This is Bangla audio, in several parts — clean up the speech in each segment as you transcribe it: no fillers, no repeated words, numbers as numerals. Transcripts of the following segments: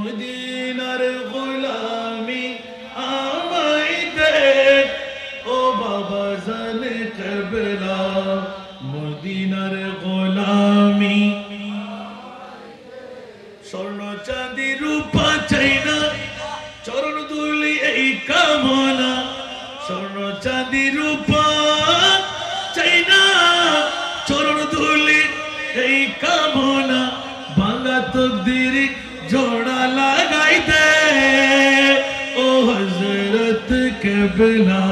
মদিনার গোলামি আমায় দে ও বাবা জানে কেবলা মদিনার গোলামি স্বর্ণ চাঁদি রূপা চাই না চরণ দুলি এই কামনা স্বর্ণ চাঁদি রূপা চাই না চরণ দুলি এই কামনা ভাঙা তকদির জোড়া লাগাই দে ও হযরত কেবলা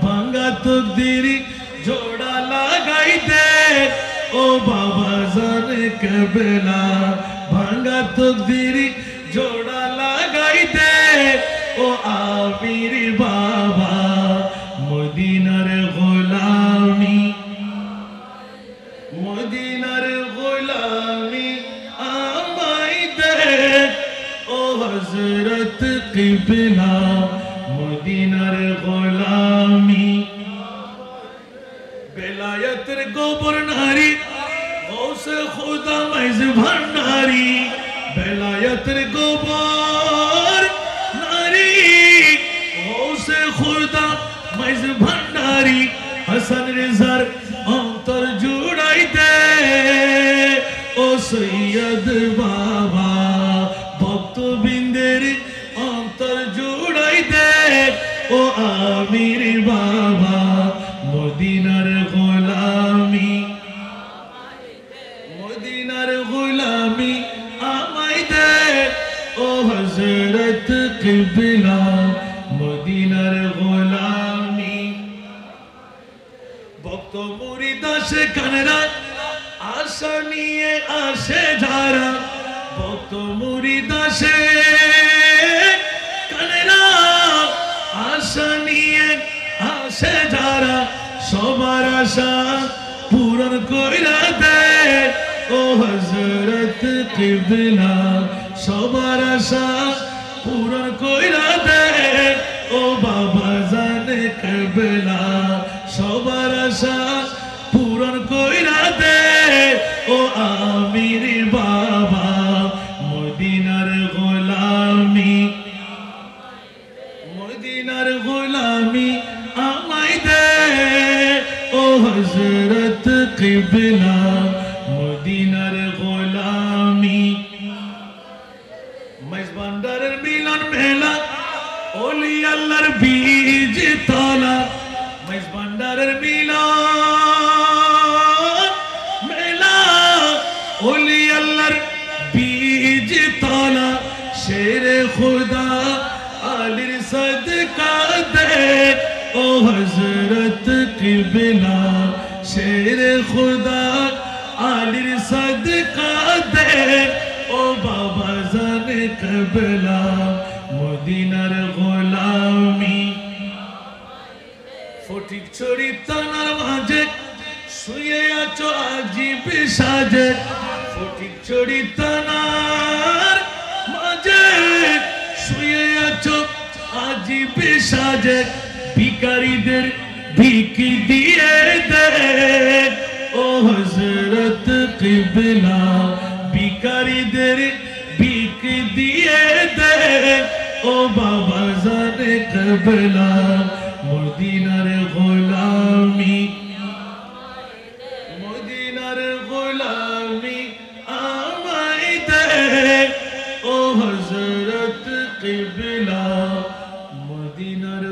ভাঙা তকদির জোড়া লাগাই দে ও বাবা জানে কেবলা ভাঙা তকদির জোড়া লাগাই দে ও আমির বাবা মদিনার গোলামি মদিনার গোলামি আমায় দে ও হযরত কিবলা মদিনার গোলামি বেলায়েতের গোবর নারী গৌসে খুদা মাইজ ভান্ডারি বেলায়েতের গোবর নারী গৌসে খুদা মাইজ ভান্ডারি হাসান রেজার অন্তর জুড়াই দে ও সৈয়দ বাবা ভক্তবৃন্দের অন্তর জুড়াই দে ও আমির বাবা মদিনার গোলামি মদিনার গোলামি আমায় দে ও হযরত কিবলা মদিনার গোলামি ভক্ত মুরিদ আসে কানেরা আশা নিয়ে আসে যারা ভক্ত মুরিদ আসে কানেরা আশা নিয়ে আসে যারা সবার আশা পূরণ কইরা দে ও হযরত কিবলা সবার আশা পূরণ কইরা দে ও বাবা জানে কেবলা সবার আশা পূরণ কইরা দে ও আমির বাবা মদিনার গোলামি মদিনার গোলামি আমায় দে ও হযরত কিবলা মদিনার গোলামি মাইজ ভান্ডারের মিলন মেলা ওলি আল্লাহর বীজ তলা মাইজ ভান্ডারের মিলন মেলা ওলি আল্লাহর বীজ তলা শেরে খুদা আলীর সদকা দে ও হযরত কিবলা শেরে খুদা আলীর সদকা দে ও বাবা জানে কেবলা মদিনার গোলামি ফটিক ছড়ি তানার মাঝে শুয়ে আছো আজিব সাজে ফটিক ছড়ি তানার মাঝে শুয়ে আছো আজিব সাজে ভিখারিদের ভিক দিয়ে দে ও হযরত কিবলা ভিখারিদের ভিক দিয়ে দে ও বাবা জানে কেবলা মদিনার গোলামি মদিনার গোলামি আমায় দে ও হযরত কিবলা মদিনার